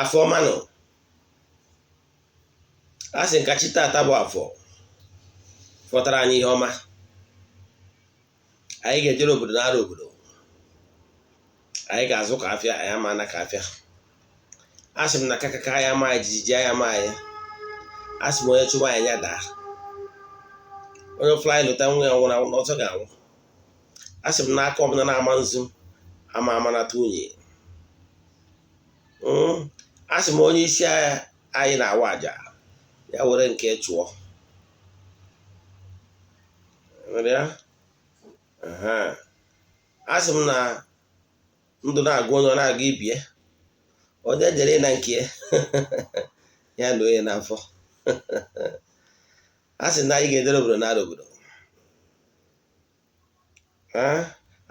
afọ manụ a sị nka chi tata bụ afọ fọtara anyị ihe ọma. Anyị ga-ejere obodo n'ara obodo, anyị ga-azụ ka afịa, anyị ama na ka afịa. Asị m na kakaka anyị ama anyị, jijiji anyị ama anyị. Asị m onye chụba anyị ya daa, onye fly lụta nwa ya nwụrụ n'ọzọ ga-anwụ. Asị m n'aka ọbụla na-ama nzu ama amanata unyi. Asị m onye isi anyị na-awa aja ya were nke chụọ. Asị m na ndụ na-agụ onye ọ na-aga ibie, onye jere na nke ya na onye n'afọ. Asị na anyị ga-edere obodo n'ara obodo.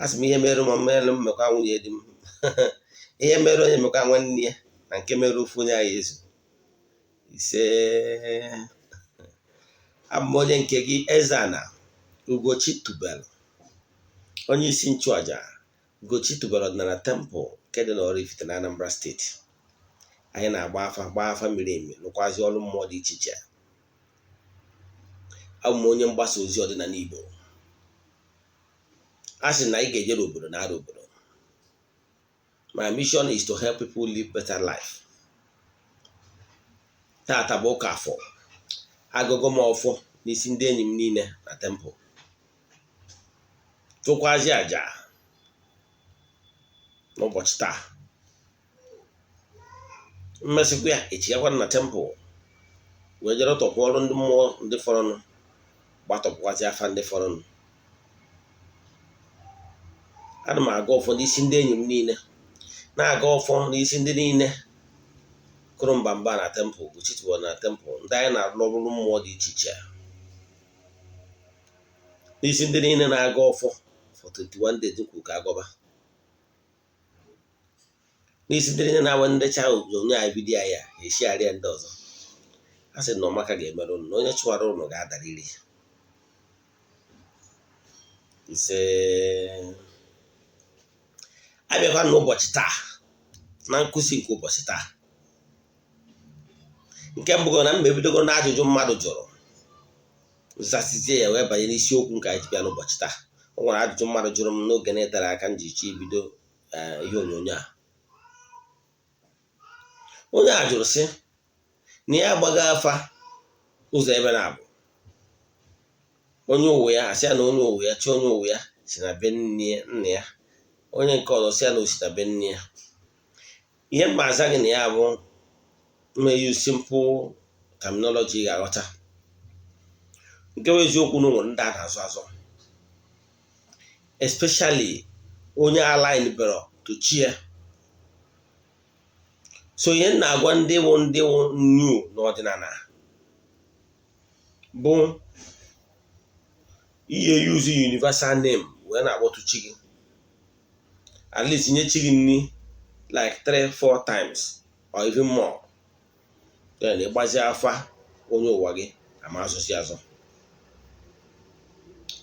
Asị m ihe mere ma mere mmekwa nwunye di m ihe mere onye mmekwa nwanne ya na nke mere ofu onye anyị ezu ise. Abụ m onye nke gị Eze-Ana Ugochi tubelu, onye isi nchụaja Ugochi tubelu ọdịnala temple nke dị na Oraifite na Anambra steeti. Anyị na-agba afa miri emi, lụkwazi ọrụ mmụọ dị iche iche. Abụ m onye mgbasa ozi ọdịnala Igbo. A sị na anyị ga-ejere obodo n'ara obodo. My mission is to help people live better life. Tata bụ ụka afọ, agụgụ m ọfọ n'isi ndị enyi m niile na temple, tụkwazi aja n'ụbọchị taa. Mmesịkwa ya echighakwana na temple wee jere tọpụ ọrụ ndị mmụọ ndị fọrọnụ, gbatọpụkwazi afa ndị fọrọnụ. Ana m aga ọfọ n'isi ndị enyi m niile, na-aga ọfọ n'isi ndị niile kụrụ mbamba na temple, Ugochi na temple, ndị anyị na-arụ ọrụ mmụọ dị iche iche. N'isi ndị niile na-aga ọfọ for 21 days nkwu ka agọba. N'isi ndị niile na-awa ndecha onyonyo anyị vidiyo anyị a eshigharịa ndị ọzọ. A sị na ọmaka ga-emere ụnụ na onye chụwara ụnụ ga-adarịrị ise. Abịakwa n'ụbọchị taa, na nkụzi nke ụbọchị taa, nke mbụ na mba ebidogo na ajụjụ mmadụ jụrụ, zasizie ya wee banye n'isiokwu nke anyị ji bịa n'ụbọchị taa. O nwere ajụjụ mmadụ jụrụ m n'oge na-etere aka m ji chọọ ibido ihe onyonyo a. Onye a jụrụ sị na ya agbaghị afa ụzọ ebe na-abụ. Onye owu ya asị ya na onye owu ya chi onye owu ya si na be nna ya, onye nke ọzọ si ya na o si na be nne ya. Ihe mma aza gị na ya bụ use simple terminology ga-aghọta. Nke bụ eziokwu na nwere ndị a na-azụ azụ, especially onye align bero to chi ya. So ihe na-agwa ndị wụ new n'ọdịnala bụ ihe use universal name wee na-akpọtụ chi gị, at least nye chi gị nni like 3-4 times or even more. Then ịgbazi afa onye ụwa gị ama azụsi azụ.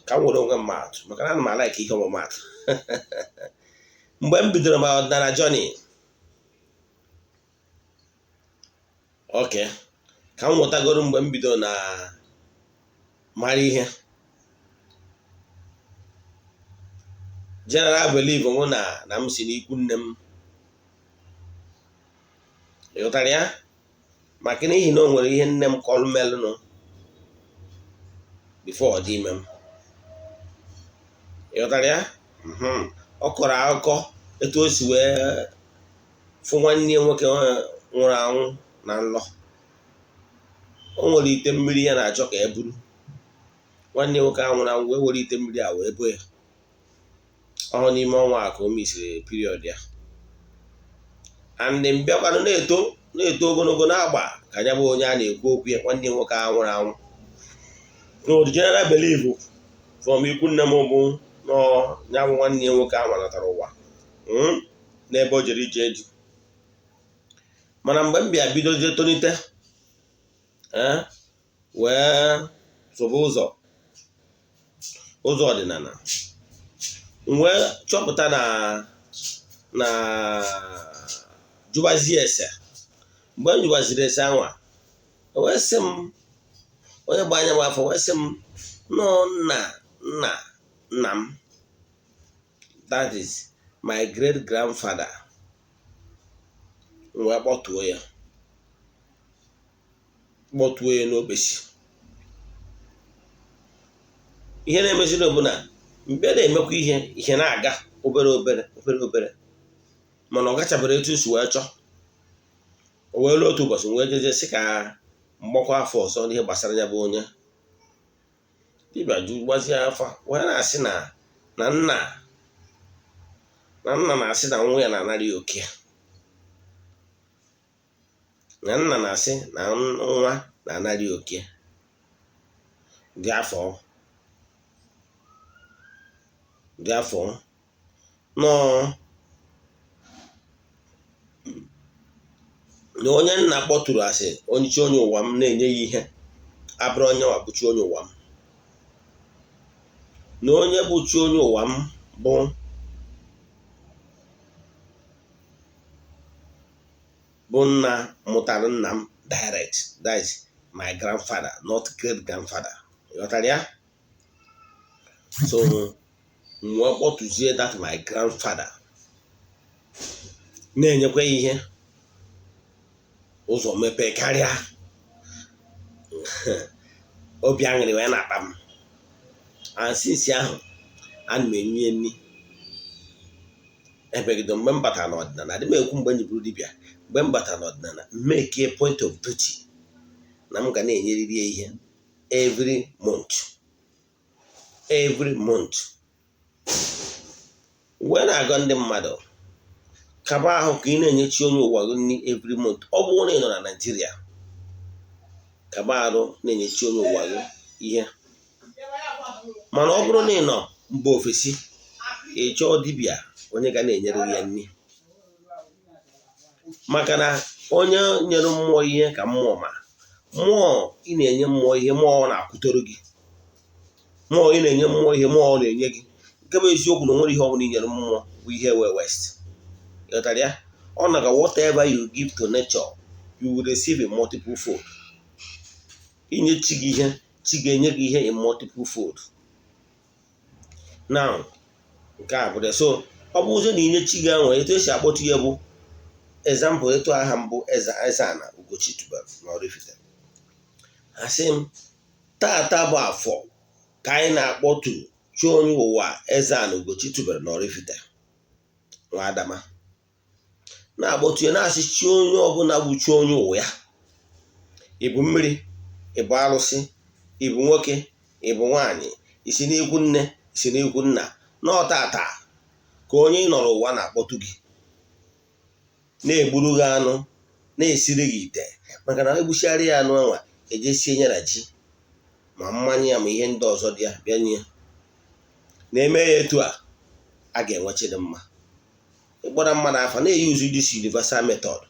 Ka m were onwe m maatụ, maka na ana m alaik ihe ọmụmaatụ. Mgbe m bidoro ma ọdịnala journey, ka m nwetagoro mgbe m bidoro na mara ihe. General belief mụ na m si n'ikwu nne m. Ịghọtara ya? Maka n'ihi na o nwere ihe nne m kọrọ melụnụ before ọ dị ime m. Ịghọtara ya? Ọ kọrọ akụkọ etu o si wee fụ nwanne ya nwoke nwụrụ anwụ na nlọ. O nwere ite mmiri ya na-achọ ka e buru. Nwanne ya nwoke ahụ nwụrụ anwụ wee were ite mmiri a wee bo ya. Ọhụ n'ime ọnwa a ka o mesiri period ya. And mbịakwanụ na-eto ogologo na-agba ka ya bụ onye a na-ekwu okwu ya, nwanne ya nwoke ahụ nwụrụ anwụ. No, the general belief from ikwu nne m bụ ya bụ nwanne ya nwoke ahụ natara ụwa n'ebe o jere ije eju. Mana mgbe m bịa bido je tonite wee sobe ụzọ ọdịnala, wee chọpụta na jụbazie ese. Mgbe m jụbaziri ese anwa, wee sị m, onye gba anya m afọ wee sị m nọ nna m, that is my great grandfather. Wee kpọtuo ya n'obesi. Ihe na-emeziri bụ na mgbe na-emekwa ihe na-aga obere mana ọ gachabere etu si wee chọọ. O wee ruo otu ụbọchị wee jeje sị ka mgbakwa afọ ọzọ n'ihe gbasara ya bụ onye dibịa ju gbazie afa wee na-asị na nna na-asị na nwa ya na-anara ya oke, na nna na-asị na nwa na-anara ya oke dị afọ nọọ na onye nna kpọtụrụ asị onye ụwa m na-enye ya ihe abụrụ onye nwa bụchi onye ụwa m, na onye bụchi onye ụwa m bụ nna mụtara nna m direct, that is my grandfather, not great grandfather. Ghọtara ya? So nwa kpọtụzie that my grandfather na-enyekwa ihe ụzọ mepee karịa. Obi aṅụrị wee na-akpa m, since ahụ ana m enye nri ebegido. Mgbe m batara n'ọdịnala, adị m ekwu mgbe m ji bụrụ dibịa, mgbe m batara n'ọdịnala make a point of duty na m ga na-enyerịrị ya ihe every month. Wee na-agọ ndị mmadụ kaba ahụ ka ị na-enyechi onye ụwa gị nri every month. Ọ bụrụ na ị nọ na Naịjirịa, kaba arụ na-enyechi onye ụwa gị ihe. Mana ọ bụrụ na ị nọ mba ofesi, ị chọọ dibịa onye ga na-enyere ya nri, maka na onye nyere mmụọ ihe ka mmụọ ma mmụọ ị na-enye mmụọ ihe, mmụọ na-akwụtoro gị. Mmụọ ị na-enye mmụọ ihe, mmụọ na-enye gị. Nke bụ eziokwu na nwere ihe ọ bụla inyere mmụọ bụ ihe west. Ghọtara ya? Ọ naga whatever you give to nature, you will receive in multiple fold. Inye chi gị ihe, chi ga-enye gị ihe in multiple fold. Now nke a bụ so ọ bụ ụzọ na inye chi gị ahụ etu esi akpọtụ ya bụ example. Etu aha mbụ Eze-Ana Ugochi tubelu na Oraifite. Asị m tata bụ afọ ka anyị na-akpọtụ chi onye ụwa Eze-Ana Ugochi tubelu na Oraifite nwa Adama, na-akpọtụ ya na-asị chi onye ọbụla bụ chi onye ụwa ya. Ịbụ mmiri, ịbụ arụsị, ịbụ nwoke, ịbụ nwaanyị, isi n'ikwu nne, isi n'ikwu nna, n'ọtata ka onye ị nọrọ ụwa na-akpọtụ gị, na-egburu gị anụ, na-esiri gị ite. Maka na egbuchara ya anụ anwa ejesie nye na ji ma mmanya ya ma ihe ndị ọzọ dị ya bịa nye. Na-eme ya etu a ga-enwe chidimma. Ịgbara mmadụ afa na-eyuzu this universal method.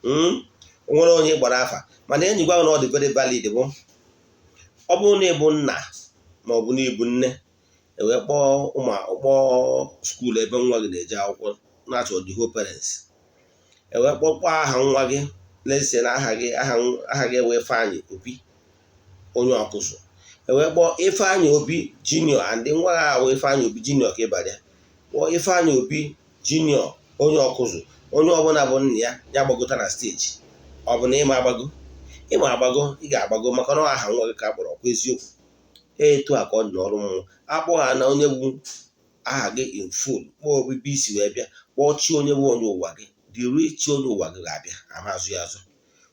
O nwere onye gbara afa mana enyi gwa na ọ dị very valid bụ ọ bụrụ na ịbụ nna ma ọ bụ na ịbụ nne, ewee kpọọ skuul ebe nwa gị na-eje akwụkwọ na-achọ the whole parents, ewee kpọkpọ aha nwa gị lese na aha gị ewee Ifeanyị Obi onye ọkụzụ, ewee kpọọ Ifeanyị Obi junior and nwa ha ahụ Ifeanyị Obi junior ka ịbara ya, kpọọ Ifeanyị Obi junior onye ọkụzụ. Onye ọbụla bụ nna ya gbagota na steji. Ọ bụ na ịma agbago ị ga-agbago maka na aha nwa gị ka akpọrọ ọkwa eziokwu. Etu a ka ọ dị n'ọrụ mmụọ. Akpọ ha na onye bụ aha gị in full, kpọọ obibi isi wee bịa, kpọọ chi onye bụ onye ụwa gị, the real chi onye ụwa gị ga-abịa amazụ ya azụ.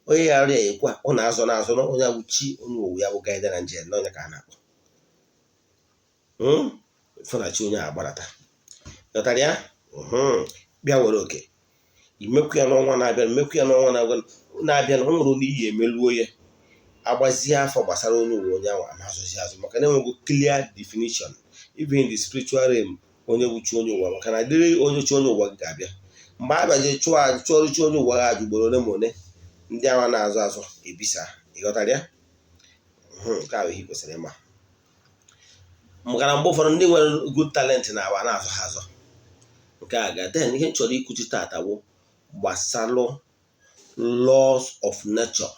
Onye ya arịa ekwa ọ na-azọ na onye bụ chi onye ụwa ya bụ gaide na njem na onye ka a na-akpọ fọnachi onye agbarata. Ghọtara ya? Bịa were oke imekwu ya n'ọnwa na-abịa, na ọ nwụrụ n'ihi emeluo ya, agbazie afọ gbasara onye uwe onye ahụ amazụzi azụ, maka na enwego clear definition even in the spiritual realm onye bụ chi onye ụwa. Maka na dịrị onye chi onye ụwa gị ga-abịa mgbe a bịaje chụọrụ chi onye ụwa ha ugboro ole ma ole, ndị ahụ na-azụ azụ ebisa. Ịghọtara ya? Nke ahụ ihe kwesịrị ịma. maka na mgbe ụfọdụ ndị nwere good talent na-awa na-azụ ha azụ nke a ga then ihe m chọrọ ikwuchi tata bụ gbasalụ laws of nature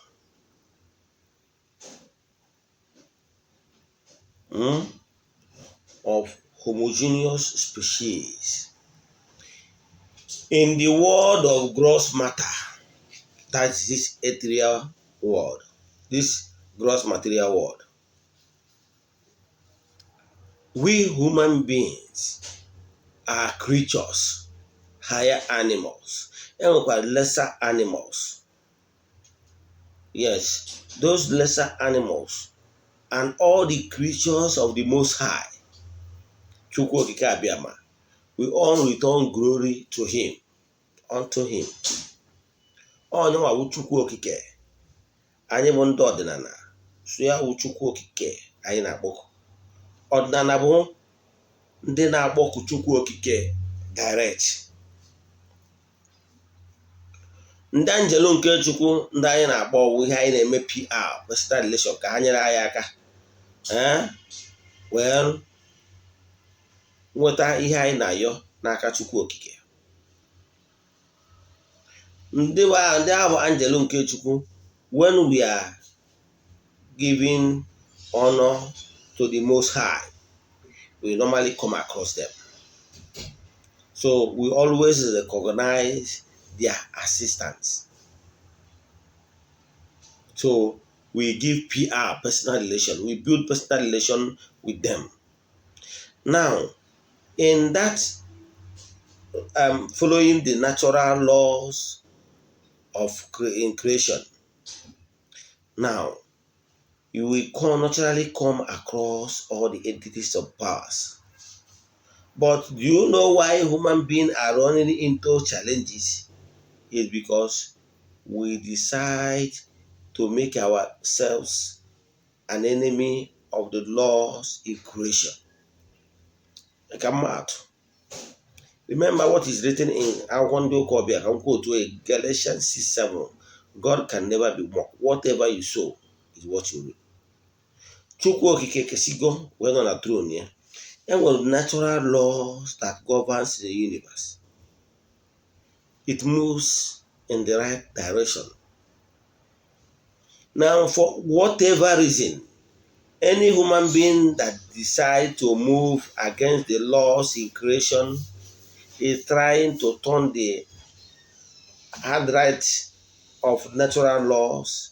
of homogeneous species. In the world of gross matter, that is this ethereal world, this gross material world, we human beings are creatures, higher animals, and lesser animals. Yes, those lesser animals and all the creatures of the Most High, Chukwu Okike Abịama, we all return glory to Him, unto Him. Onye nwa wụ Chukwu Okike, anyị bụ ndị ọdịnala, so ya wụ Chukwu Okike anyị na-akpọku. Ọdịnala bụ ndị na-akpọku Chukwu Okike direct. Ndị anjelu nke Chukwu ndị anyị na-akpọ ọwụ ihe anyị na-eme PR, personal relation, ka ha nyere anyị aka wee nweta ihe anyị na-ayọ n'aka Chukwu Okike. Ndị ahụ angel nke Chukwu, when we are giving honor to the Most High, we normally come across them. So we always recognize their assistance. So we give PR, personal relation. We build personal relation with them. Now, in that, following the natural laws of in creation, now you will naturally come across all the entities of powers. But do you know why human beings are running into challenges? It's because we decide to make ourselves an enemy of the laws in creation. Like a mad. Remember what is written in Galatians 6:7. God can never be mocked. Whatever you sow is what you reap. Chukwu Okike kesigo when on a throne here. And with natural laws that governs the universe, it moves in the right direction. Now, for whatever reason, any human being that decides to move against the laws in creation is trying to turn the hard right of natural laws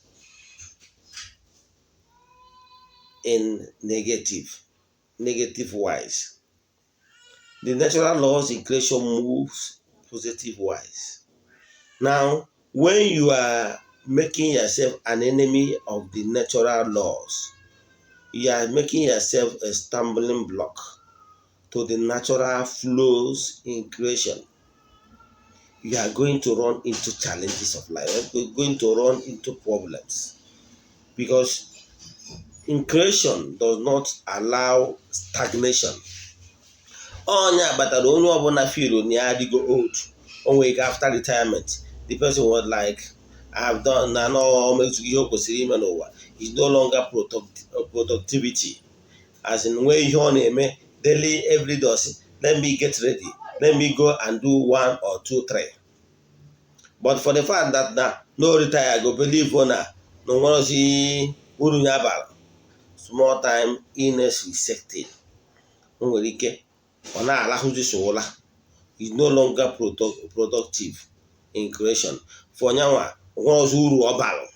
in negative wise. The natural laws in creation moves positive wise. Now, when you are making yourself an enemy of the natural laws, you are making yourself a stumbling block to the natural flows in creation. You are going to run into challenges of life. You're going to run into problems. Because in creation does not allow stagnation. Onye abatara onye ọbụla feel na ya adịgo old. Onwe after retirement, the person was like, I have done na no ihe o kwesịrị ime n'ụwa. It's no longer productivity. As in where ihe ọ na-eme daily every day, let me get ready. Let me go and do 1 or 2, 3. But for the fact that no retire, I go believe na no one see uru ya bara. Small time illness will set in. O nwere ike ọ na-alahụzi so ụla. Is no longer productive in creation. For nyanwa nwerozi uru ọ bara.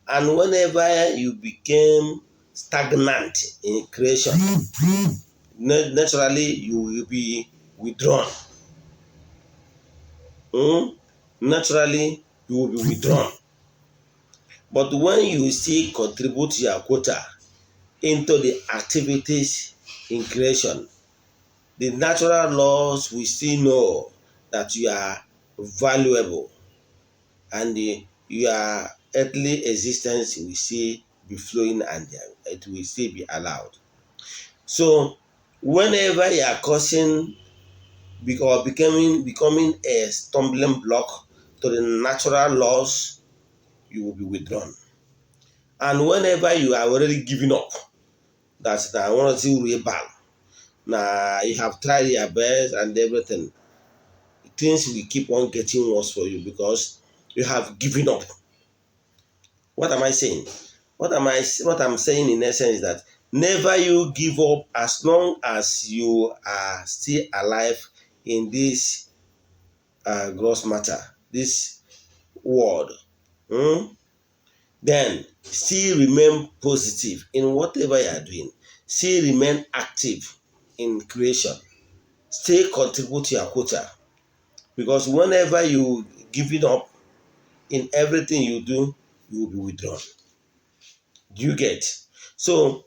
And whenever you became stagnant in creation, naturally you will be withdrawn. Naturally you will be withdrawn. But when you still contribute your quota into the activities in creation, the natural laws will still know that you are valuable and your earthly existence will still be flowing and it will still be allowed. So whenever you are causing or becoming a stumbling block to the natural laws, you will be withdrawn. And whenever you are already giving up, that's the one thing we bad. Now you have tried your best and everything. Things will keep on getting worse for you because you have given up. What am I saying? What I'm saying in essence is that never you give up as long as you are still alive in this gross matter, this world. Hmm? Then still remain positive in whatever you are doing. Still remain active in creation. Still contribute to your quota. Because whenever you give it up in everything you do, you will be withdrawn. Do you get? So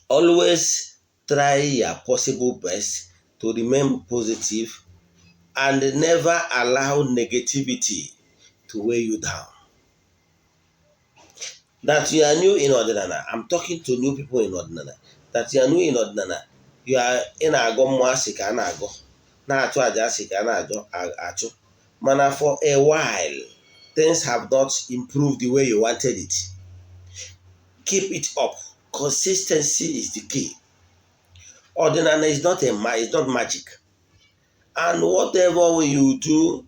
always try your possible best to remain positive and never allow negativity to weigh you down. That you are new in Ordinana. I'm talking to new people in Ordinana. That you are new in Ordinana. You are in a go asị ka a na-agọ na-achụ aja asị ka a na-achụ mana for a while things have not improved the way you wanted it. Keep it up. Consistency is the key. Ordinana is not it's not magic. And whatever you do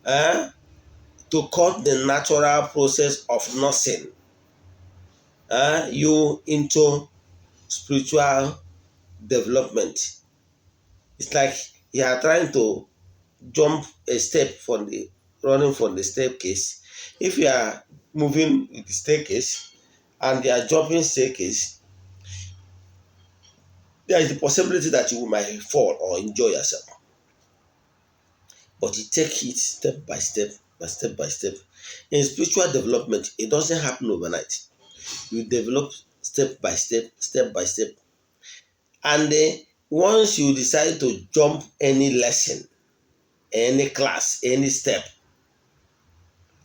to cut the natural process of nursing you into spiritual development. It's like you are trying to jump a step from the running from the staircase. If you are moving with the staircase and you are jumping staircase, there is the possibility that you might fall or injure yourself. But you take it step by step, by step by step. In spiritual development, it doesn't happen overnight. You develop step by step, step by step. And once you decide to jump any lesson, any class, any step,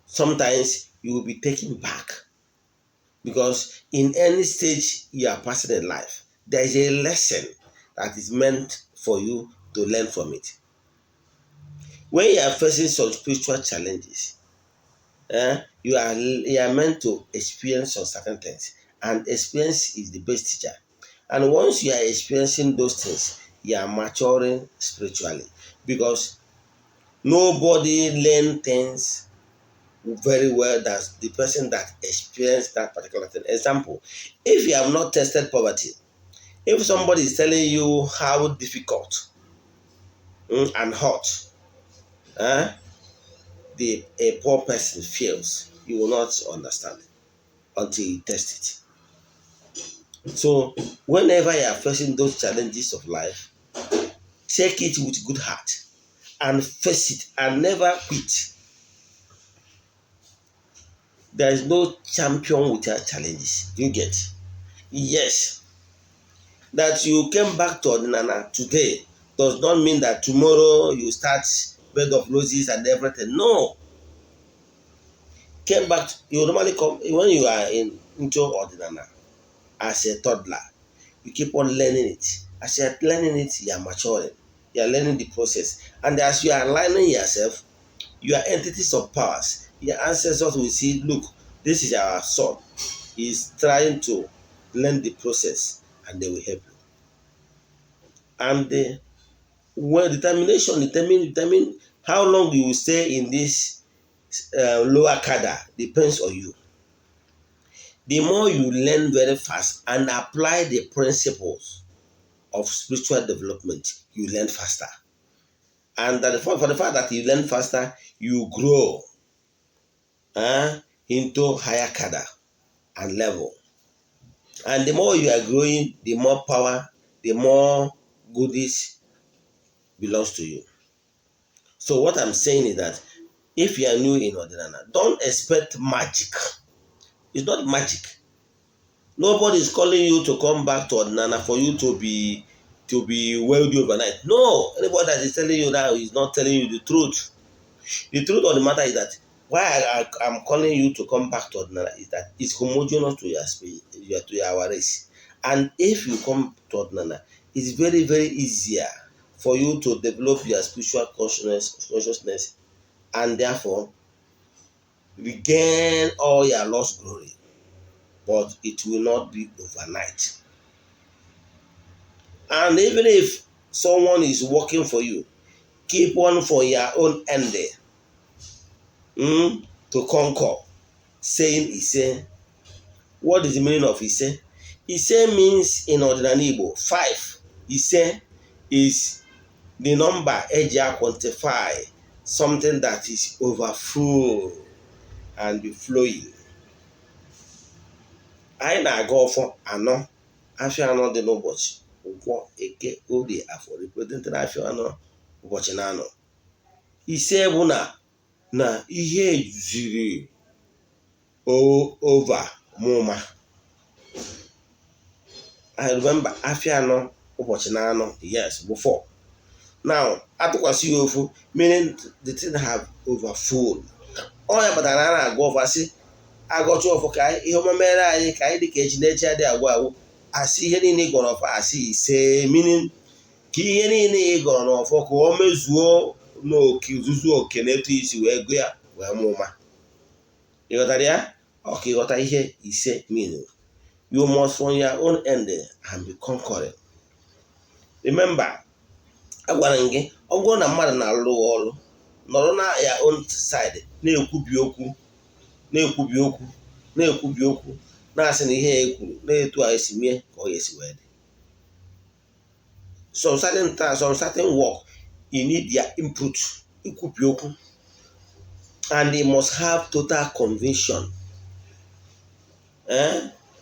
sometimes you will be taken back. Because in any stage you are passing in life, there is a lesson that is meant for you to learn from it. When you are facing some spiritual challenges, you are meant to experience some certain things, and experience is the best teacher. And once you are experiencing those things, you are maturing spiritually, because nobody learn things very well than the person that experienced that particular thing. Example, if you have not tested poverty, if somebody is telling you how difficult and hot a poor person feels, you will not understand until you test it. So whenever you are facing those challenges of life, take it with good heart and face it and never quit. There is no champion without challenges. You get? Yes. That you came back to Ordinana today does not mean that tomorrow you start bed of roses and everything. No. Came back, you normally come when you are into Ordinana as a toddler. You keep on learning it. As you are learning it, you are maturing. You are learning the process. And as you are learning yourself, your entities of powers, your ancestors will see, look, this is our son. He is trying to learn the process, and they will help you. And when determine how long you will stay in this lower cadre depends on you. The more you learn very fast and apply the principles of spiritual development, you learn faster. And that for the fact that you learn faster, you grow into higher cadre and level. And the more you are growing, the more power, the more goodies belongs to you. So what I'm saying is that if you are new in Ordinana, don't expect magic. It's not magic. Nobody is calling you to come back to Ordinana for you to be wealthy overnight. No, anybody that is telling you that is not telling you the truth. The truth of the matter is that why I'm calling you to come back to Ordinana is that it's homogeneous to your space, to our race. And if you come to Ordinana, it's very, very easier for you to develop your spiritual consciousness and therefore regain all your lost glory. But it will not be overnight. And even if someone is working for you, keep on for your own end to conquer. Saying Ise. What is the meaning of Ise? Ise means in ordinary Igbo 5. Ise is the number eji quantify something that is overfull and be flowing. Anyị na-aga ọfọ anọ, afịa anọ dị n'ụbọchị, Ụkwọ, Eke, Orie, Afọ, representing afịa anọ ụbọchị na anọ. Ise bụ na ihe ziri over mụma. I remember afịa anọ ụbọchị na anọ, yes, before. Now, atụkwasị ya ofu, meaning the thing have overfull. Ọ ya kpatara na na-agụ ọfọ asị agọcha ọfọ ka ihe ọma mere anyị ka anyị dị ka echi na-echi adị agwụ agwụ, asị ihe niile ị gọrọ ọfọ asị Ise, meaning ka ihe niile ị gọrọ n'ọfọ ka o mezuo n'oke zuzu oke na-etu isi wee gụ ya wee mụ ụma. Ịghọtara ya? Ọ ka ịghọta ihe Ise meaning. You must from your own end and be conquering. Remember, agwara m gị, ọ bụrụ na mmadụ na-alụ ọrụ, nọrọ na ya own side na-ekwubi okwu, na-asị na ihe ya kwuru na-etu a esi mee ka ọ esi wee dị. Some certain work, you need their input, ikwubi okwu, and they must have total conviction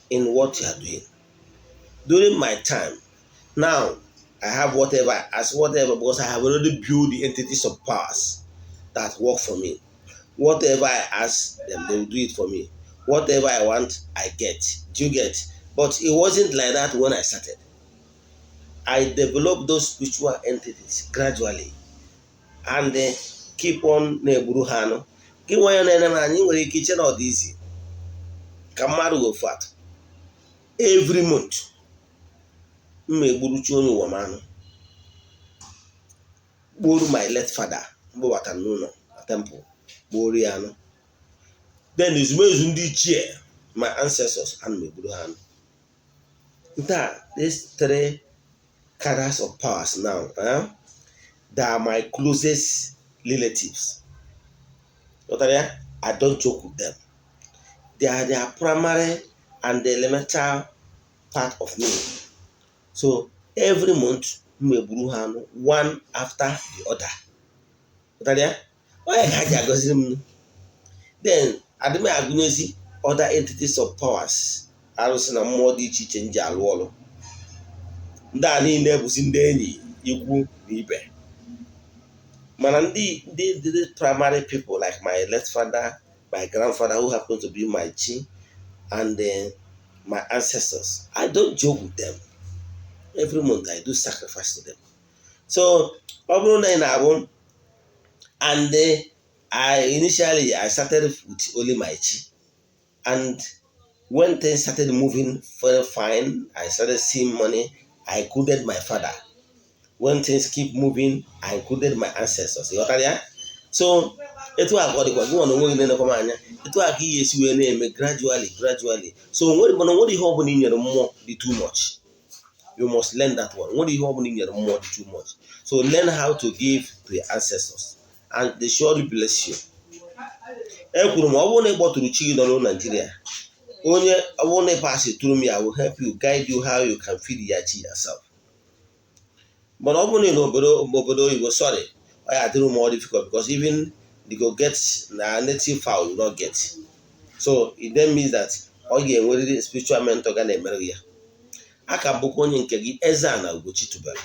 in what you are doing. During my time, now I have whatever because I have already built the entities of powers that work for me. Whatever I ask them, they will do it for me. Whatever I want, I get. Do you get? But it wasn't like that when I started. I developed those spiritual entities gradually and keep on na-egburu ha anụ. Gị nwa ya na-ene m anyị nwere ike iche na ọ dị izi ka mmadụ go fat. Every month, m egburuchi onye ụwa m anụ. Gburu my late father mgbe batara n'ụlọ na temple, gburu ya anụ. Then ezumezu ndị ichie, my ancestors, and me egburu ha anụ. These 3 cadres of powers now, they are my closest relatives. I don't joke with them. They are their primary and the elemental part of me. So every month, one after the other. Then, Adama agụnyezi other entities of powers, arụsị na mmụọ dị iche iche nji alụ ọrụ. Ndị a niile bụzi ndị enyi, ikwu na ibe. Mana ndị primary people like my late father, my grandfather who happened to be my chi, and my ancestors, I don't joke with them. Every month I do sacrifice to them. So, ọ bụrụ na ị na-abụ, and initially I started with only my chi, and when things started moving very fine, I started seeing money, I included my father. When things keep moving, I included my ancestors. So, etu a ka ọ dịkwa gị nwa na onwe gị na-enekwa m anya, etu a ka ihe esi wee na-eme gradually. So nwere ihe ọ bụla i nyere mmụọ dị too much. You must learn that one. Nwere ihe ọ bụla i nyere mmụọ dị too much. So learn how to give to your ancestors, and they surely bless you. Ekwuru m, ọ bụrụ na ị kpọtụrụ chi gị nọ Nigeria, onye ọ bụrụ na ị pass through me, I will help you, guide you how you can feed your chi yourself. But ọ bụrụ na ị n'obodo oyibo, sorry, ọ ya adịrị more difficult because even they go get na native fowl will not get. So it then means that ọ ga-enwerịrị spiritual mentor ga na-emere ya. Aka bụkwa onye nke gị, Eze-Ana Ugochi tubelu.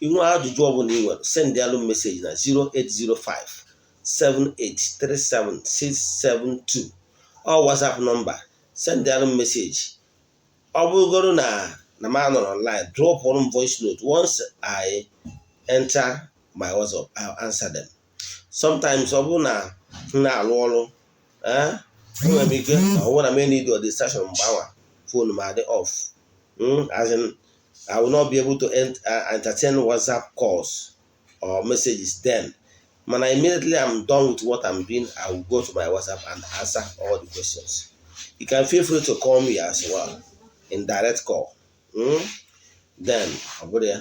Inwe ajụjụ ọbụla ị nwere, send alụ message na 08057837672 or WhatsApp number. Send alụ message. Ọ bụrụgoro na m anọrọ online, drop one voice note. Once I enter my WhatsApp, I'll answer them. Sometimes ọ bụrụ na m na-alụ ọrụ, enwere m ike ọ na may need your distraction mgbanwa phone ma dị off. As in, I will not be able to entertain WhatsApp calls or messages then. When immediately I'm done with what I'm doing, I will go to my WhatsApp and answer all the questions. You can feel free to call me as well in direct call. then ọ bụrụ ya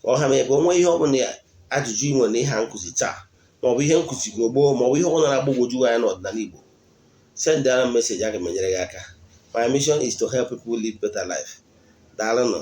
ka ọ ha mee ebe onwe ihe ọ bụla ya ajụjụ inwe na ihe nkụzi taa maọbụ ihe nkụzi gboo maọbụ ihe ọ bụla na-agbagwoju anya n'ọdịnala Igbo, send a message aga m enyere gị aka. My mission is to help people live better life. Daalụ nụ.